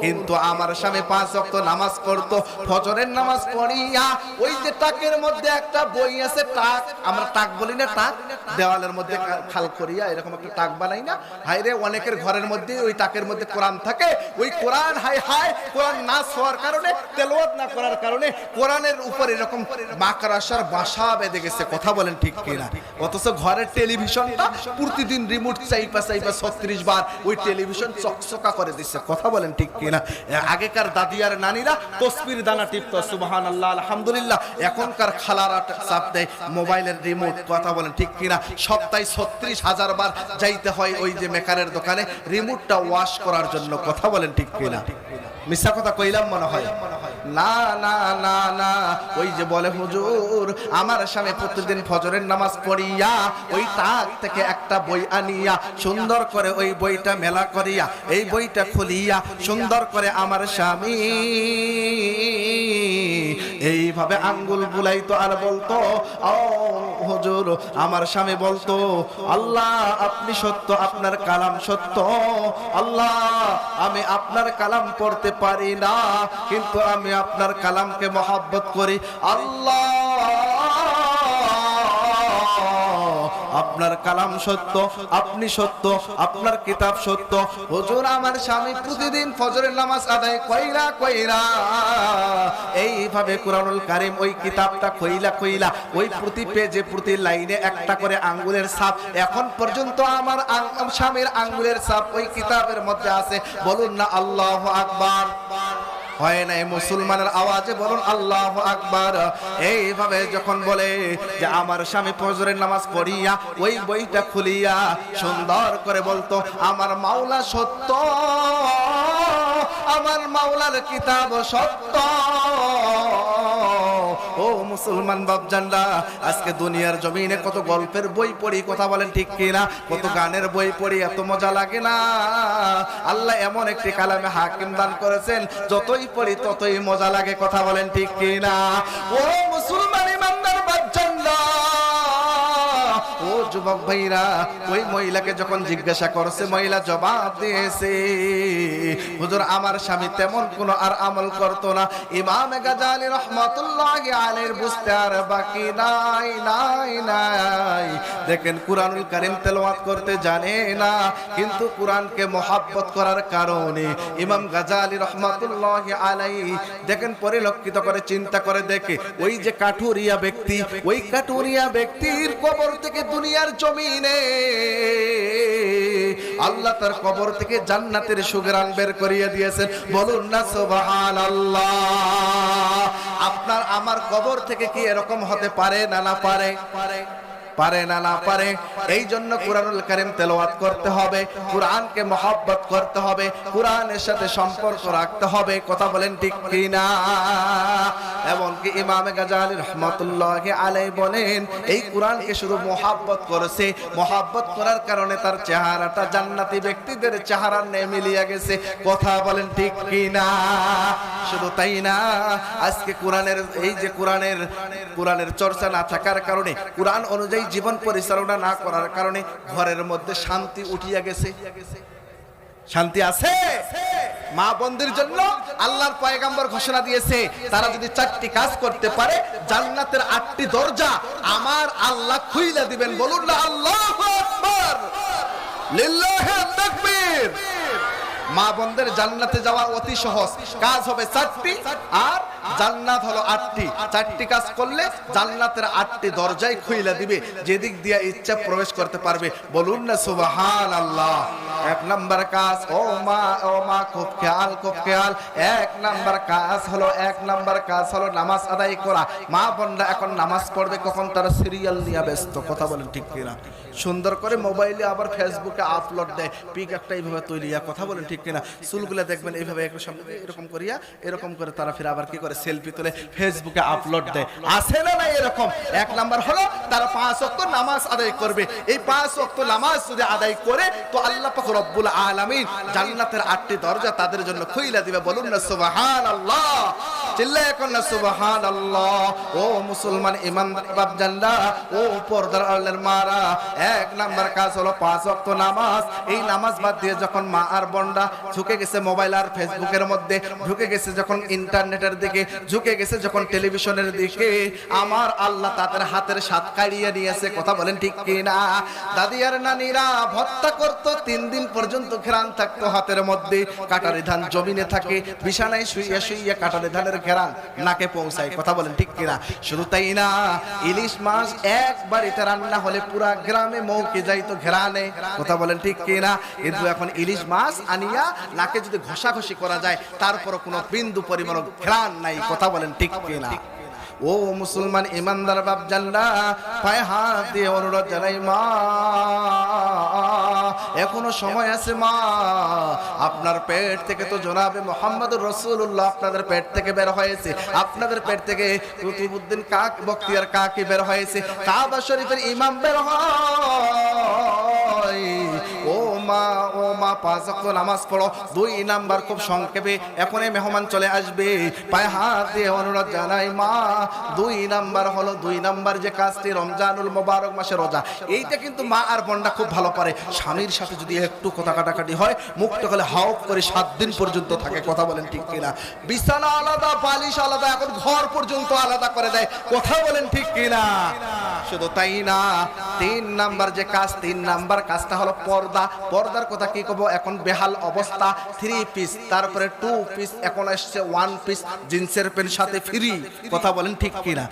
Speaker 1: কিন্তু আমার স্বামী 5 ওয়াক্ত নামাজ পড়তো, ফজরের নামাজ পড়িয়া ওই যে টাকের মধ্যে একটা বই আছে, টাক, আমরা টাক বলি না, টাক দেওয়ালের মধ্যে খাল করিয়া এরকম একটা টাক বানাই না, হাইরে অনেকের ঘরের মধ্যে ওই টাকের মধ্যে কোরআন থাকে, ওই কোরআন হাই হাই কোরআন না ছোঁয়ার কারণে, তেলাওয়াত না করার কারণে কোরআনের উপর এরকম মাকড়াসার বাসা বেঁধে গেছে। কথা বলেন ঠিক কিনা? অথচ ঘরের টেলিভিশনটা প্রতিদিন রিমোট চাইপা 36 বার ওই টেলিভিশন চকচকা করে দিচ্ছে। কথা বলেন ঠিক কিনা? আগেকার দাদি আর নানিরা তসবির দানা টিপতো, সুবহানাল্লাহ আলহামদুলিল্লাহ। এখনকার খালারা চাপ দেয় মোবাইলের রিমোট। কথা বলেন ঠিক কিনা? সপ্তাহে 36,000 বার যাইতে হয় ওই যে মেকারের দোকানে রিমোটটা ওয়াশ করার জন্য। কথা বলেন ঠিক কিনা? মিথ্যা কথা কইলাম মনে হয়? না না না না, ওই যে বলে, হুজুর আমার স্বামী প্রতিদিন ফজরের নামাজ পড়িয়া ওই টাক থেকে একটা বই আনিয়া সুন্দর করে ওই বইটা মেলা করিয়া এই বইটা খুলিয়া সুন্দর করে আমার স্বামী এইভাবে আঙ্গুল বুলাইতো আর বলতো, ও হুজুর, আমার স্বামী বলতো, আল্লাহ আপনি সত্য, আপনার কালাম সত্য, আল্লাহ আমি আপনার কালাম পড়তে পারি না, কিন্তু আমি আপনার কালামকে মহব্বত করি, আল্লাহ আপনার কালাম সত্য, আপনি সত্য, আপনার কিতাব সত্য। হুজুর আমার স্বামী প্রতিদিন ফজরের নামাজ আদায় কইরা কইরা এইভাবে কুরআনুল কারীম ওই কিতাবটা কইলা কইলা ওই প্রতি পেজে প্রতি লাইনে একটা করে আঙ্গুলের ছাপ এখন পর্যন্ত আমার স্বামীর আঙ্গুলের ছাপ ওই কিতাবের মধ্যে আছে। বলুন না আল্লাহু আকবার। হয় নাই মুসলমানের আওয়াজে বলুন আল্লাহু আকবার। এইভাবে যখন বলে যে আমার স্বামী ফজরের নামাজ পড়িয়া ওই বইটা খুলিয়া সুন্দর করে বলতো, আমার মাওলা সত্য, আমার মাওলার কিতাব সত্য। ও মুসলমান বাপজানরা, আজকে দুনিয়ার জমিনে কত গল্পের বই পড়ি, কথা বলেন ঠিক কিনা, কত গানের বই পড়ি, এত মজা লাগে না। আল্লাহ এমন একটি কালামে হাকিম দান করেছেন, যতই পড়ি ততই মজা লাগে, কথা বলেন ঠিক কিনা। ও মুসলমান ইমানদার বাপজানরা, ও যুবক ভাইরা, ওই মহিলাকে যখন জিজ্ঞাসা করছে, মহিলা জবাব দিয়েছে, হুজুর আমার স্বামী তেমন কোনো আর আমল করতো না। ইমাম গাজ্জালী রাহমাতুল্লাহি আলাইহির বুঝতে আর বাকি নাই নাই নাই। দেখেন কুরআনুল কারীম তেলাওয়াত করতে জানে না, কিন্তু কুরআনকে মহব্বত করার কারণে ইমাম গাজ্জালী রাহমাতুল্লাহি আলাইহি দেখেন পরিলক্ষিত করে চিন্তা করে দেখে, ওই যে কাঠুরিয়া ব্যক্তি, ওই কাঠুরিয়া ব্যক্তির কবর থেকে দুনিয়ার জমিনে আল্লাহ তার কবর থেকে জান্নাতের সুঘ্রাণ বের করিয়ে দিয়েছেন। বলুন না সুবহানাল্লাহ। আপনার আমার কবর থেকে কি এরকম হতে পারে না না পারে? পারে না না পারে। এই জন্য কুরআনুল কারীম তেলাওয়াত করতে হবে, কুরআনকে মহব্বত করতে হবে, কুরআনের সাথে সম্পর্ক রাখতে হবে। কথা বলেন ঠিক কি না? এমনকি ইমাম গাজ্জালী রাহমাতুল্লাহি আলাইহি বলেন, এই কুরআনকে শুধু মহব্বত করেছে, মহব্বত করার কারণে তার চেহারাটা জান্নাতি ব্যক্তিদের চেহারার ন্যায় মিলিয়ে গেছে। কথা বলেন ঠিক কি না? শুধু তাই না, আজকে কুরআনের এই যে কুরআনের চর্চা না থাকার কারণে, কুরআন অনুযায়ী জীবন পরিচালনা না করার কারণে ঘরের মধ্যে শান্তি উঠিয়া গেছে। শান্তি আছে? মা বোনদের জন্য আল্লাহর পয়গম্বর ঘোষণা দিয়েছে, তারা যদি 4টি কাজ করতে পারে, জান্নাতের 8টি দরজা আমার আল্লাহ খুইলা দিবেন। বলুন না আল্লাহু আকবার, লিল্লাহি তাকবীর। মা বোনদের জান্নাতে যাওয়া অতি সহজ, কাজ হবে 4টি আর জান্নাত হলো 8টি। 4টি কাজ করলে জান্নাতের 8টি দরজাই খুইলা দিবে, যেদিক দিয়ে ইচ্ছা প্রবেশ করতে পারবে। বলুন না সুবহানাল্লাহ। 1 নাম্বার কাজ, ও মা খুব খেয়াল। 1 নাম্বার কাজ হলো নামাজ আদায় করা। মা বোনরা এখন নামাজ পড়বে কখন? তারা সিরিয়াল নিয়ে ব্যস্ত। কথা বলেন ঠিক কিনা? সুন্দর করে মোবাইলে আবার ফেসবুকে আপলোড দেয়, পিক একটা এইভাবে তৈরিয়া। কথা বলেন ঠিক কিনা? চুলগুলা দেখবেন এইভাবে এরকম করিয়া, এরকম করে তারা ফিরে আবার কি করে, সেলফি তুলে ফেসবুকে আপলোড দেয়। আছে না না এরকম? 1 নাম্বার হলো তারা 5 ওয়াক্ত নামাজ আদায় করবে। এই 5 ওয়াক্ত নামাজ যদি আদায় করে, তো আল্লাহ পাক রব্বুল আলামিন জান্নাতের 8টি দরজা তাদের জন্য খুইলা দিবে। বলুন না সুবহানাল্লাহ। চিল্লায় এখন না সুবহানাল্লাহ। ও মুসলমান ইমানদার বাপজানরা, ও পর্দার আলের মারা, 1 নাম্বার কাজ হলো 5 ওয়াক্ত নামাজ। এই নামাজ বাদ দিয়ে যখন মা আর বোনরা ঝুঁকে গেছে মোবাইল আর ফেসবুকের মধ্যে, ঝুঁকে গেছে যখন ইন্টারনেটের দিকে, ঝুঁকে গেছে যখন টেলিভিশনের দিকে, আমার আল্লাহ তাদের হাতের স্বাদ কাড়িয়ে নিয়েছে। কথা বলেন ঠিক কি না? দাদি আর নানিরা ভর্তা করতো, 3 দিন পর্যন্ত ঘ্রাণ থাকতো হাতের মধ্যে। কাটারি ধান জমিনে থাকে, বিছানায় শুইয়া শুইয়া কাটারি ধানের ঘ্রাণ নাকে পৌঁছায়। কথা বলেন ঠিক কিনা? শুধু তাই না, ইলিশ মাছ এক বাড়িতে রান্না হলে পুরা গ্রামে মৌকে যাইতো ঘ্রাণে। কথা বলেন ঠিক কিনা? কিন্তু এখন ইলিশ মাছ আনিয়া নাকে যদি ঘষাঘষি করা যায়, তারপরও কোনো বিন্দু পরিমাণ ঘ্রাণ নাই। কথা বলেন ঠিক কিনা? ও মুসলমান ইমানদার বাপজানরা, পায়ে হাত দিয়ে অনুরোধ জানাই, মা এখনো সময় আছে। মা আপনার পেট থেকে তো জনাবে মুহাম্মদুর রাসূলুল্লাহ আপনাদের পেট থেকে বের হয়েছে। আপনাদের পেট থেকে কুতুবউদ্দিন কাক বখতিয়ার কাকি বের হয়েছে, কাবা শরীফের ইমাম বের হয়। ও মা 5 ওয়াক্ত নামাজ পড়ো। 2 নাম্বার খুব সংক্ষেপে, এখনই মেহমান চলে আসবে, পায়ে হাত দিয়ে অনুরোধ জানাই, মা 2 নাম্বার হলো, 2 নাম্বার যে কাজটি রমজানুল মোবারক মাসে রোজা, এইটা কিন্তু মা আর বোনরা খুব ভালো পারে। স্বামীর সাথে যদি একটু কথা কাটাকাটি হয়, মুখটা হলে হাওক করে 7 দিন পর্যন্ত থাকে। কথা বলেন ঠিক কিনা? বিছানা আলাদা, বালিশ আলাদা, এখন ঘর পর্যন্ত আলাদা করে দেয়। কথা বলেন ঠিক কিনা? শুধু তাই না, 3 নাম্বার যে কাজ, 3 নাম্বার কাজটা হলো পর্দা। পর্দার কথা কি কব, এখন বেহাল অবস্থা। 3 পিস, তারপরে 2 পিস, এখন আসছে 1 পিস জিন্সের প্যান্ট সাথে ফ্রি। কথা বলেন ঠিক কিনা?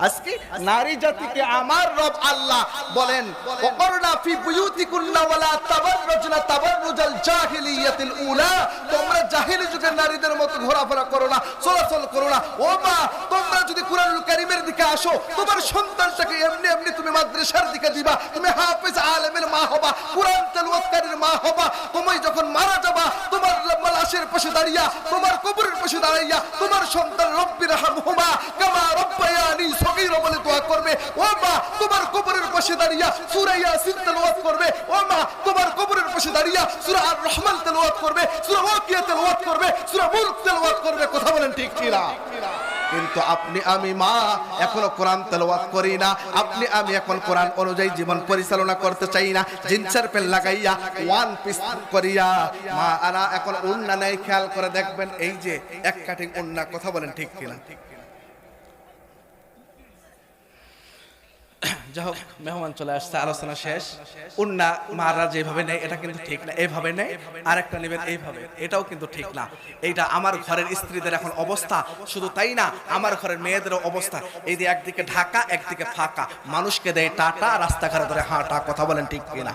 Speaker 1: আজকে নারী জাতিকে আমার রব আল্লাহ বলেন, ওয়াকরনা ফি বুয়ুতিকুন্না ওয়ালা তাবাররুজনা তাবাররুজাল জাহিলিয়াতিল উলা, তোমরা জাহিলি যুগের নারীদের মতো ঘোরাফেরা করো না, চলাচল করো না। ও মা, তোমরা যদি কুরআনুল কারীমের দিকে আসো, তোমার সন্তানটাকে এমনি এমনি তুমি মাদ্রাসার দিকে দিবা, তুমি হাফেজ আলেমের মা হবা, কুরআন তেলাওয়াতকারীর মা হবা। তুমি যখন মারা যাবা, তোমার লাশের পাশে দাঁড়িয়ে, তোমার কবরের পাশে দাঁড়িয়ে তোমার সন্তান রব্বি রহমহুমা কামা রব্বায়ানি সগীরা বলে দোয়া করবে। ও মা, তোমার কবরের পাশে দাঁড়িয়ে সূরা ইয়াসিন তেলাওয়াত করবে। ও মা, তোমার কবরের পাশে দাঁড়িয়ে সূরা আর রহমান তেলাওয়াত করবে, সূরা ওয়াকিয়া তেলাওয়াত করবে, সূরা মুলক তেলাওয়াত করবে। কথা বলেন ঠিক কি না? কিন্তু আপনি আমি মা এখনো কোরআন তেলাওয়াত করি না, আপনি আমি এখন কোরআন অনুযায়ী জীবন পরিচালনা করতে চাই না। জিন্সের প্যান্ট লাগাইয়া ওয়ান পিস করিয়া মা আরা এখন ওড়না নেই, খেয়াল করে দেখবেন এই যে এক কাটিং ওড়না, কথা বলেন ঠিক কিনা? যাই হোক, মেহমান চলে আসছে, আলোচনা শেষ। উন্না মারা যেভাবে নেয় এটা কিন্তু ঠিক না, এইভাবে নেয়, আরেকটা নেবেন এইভাবে, এটাও কিন্তু ঠিক না। এইটা আমার ঘরের স্ত্রীদের এখন অবস্থা, শুধু তাই না আমার ঘরের মেয়েদেরও অবস্থা। এই যে একদিকে ঢাকা একদিকে ফাঁকা, মানুষকে দেয় টাটা, রাস্তাঘাটে ধরে হাঁটা, কথা বলেন ঠিক কিনা?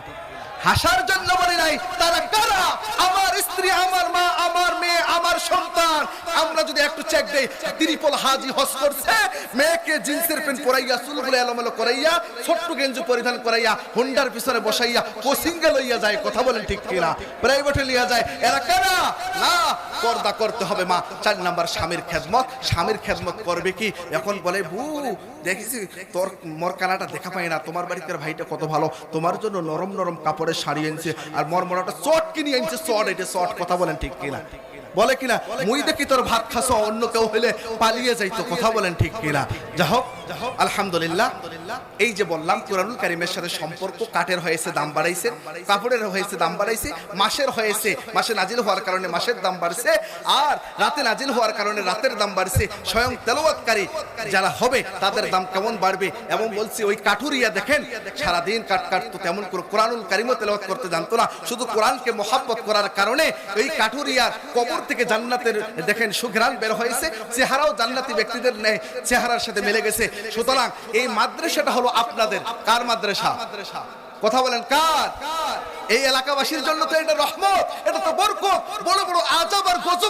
Speaker 1: হাসার জন্য বলি নাই, তারা কারা? আমার স্ত্রী, আমার মা, আমার মেয়ে, আমার সন্তান। আমরা যদি একটু চেক দেই, ত্রিপল হাজি হজ করছে, মেয়েকে জিন্সের প্যান্ট পরাইয়া, চুলগুলো এলোমেলো করাইয়া, ছোট্ট গেঞ্জি পরিধান করাইয়া, হোন্ডার পিছনে বসাইয়া কোচিংয়ে লইয়া যায়, কথা বলেন ঠিক কিনা? প্রাইভেটে লইয়া যায়, এরা কারা? না, পর্দা করতে হবে মা। 4 নাম্বার স্বামীর খেদমত। স্বামীর খেদমত করবে কি? এখন বলে বু দেখেছি তোর মোর কানাটা দেখা পাই না, তোমার বাড়িতে ভাইটা কত ভালো, তোমার জন্য নরম নরম কাপড়ের শাড়ি এনেছে, আর মরমরাটা চট কিনে এনেছে, চট, এটা চট, কথা বলেন ঠিক কিনা? বলে কিনা? মুই দেখি তোর ভাত খাসো, অন্য কেউ হইলে পালিয়ে যাইতো, কথা বলেন ঠিক কিনা? যা হোক, আলহামদুলিল্লাহ, এই যে বললাম কোরআনুল কারীমের সাথে সম্পর্ক, কাঠের হয়েছে দাম বাড়াইছে, কাপড়ের হয়েছে দাম বাড়াইছে, মাসের হয়েছে, মাসে নাজিল হওয়ার কারণে মাসের দাম বাড়ছে, আর রাতে নাজিল হওয়ার কারণে রাতের দাম বাড়ছে। স্বয়ং তেলাওয়াতকারী যারা হবে তাদের দাম কেমন বাড়বে? এবং বলছি ওই কাঠুরিয়া দেখেন সারাদিন কাট কাটতো, তেমন করে কোরআনুল কারীমও তেলাওয়াত করতে জানতো না, শুধু কোরআনকে মহব্বত করার কারণে এই কাঠুরিয়ার কবর থেকে জান্নাতের দেখেন সুঘ্রাণ বের হয়েছে, চেহারাও জান্নাতি ব্যক্তিদের নেয় চেহারার সাথে মিলে গেছে। সুতরাং এই মাদ্রাসাটা হলো আপনাদের, কার মাদ্রাসা? কথা বলেন কার? এই এলাকাবাসীর জন্য তো এটা রহমত, এটা তো বরকত। বড় বড় আজব আর গজব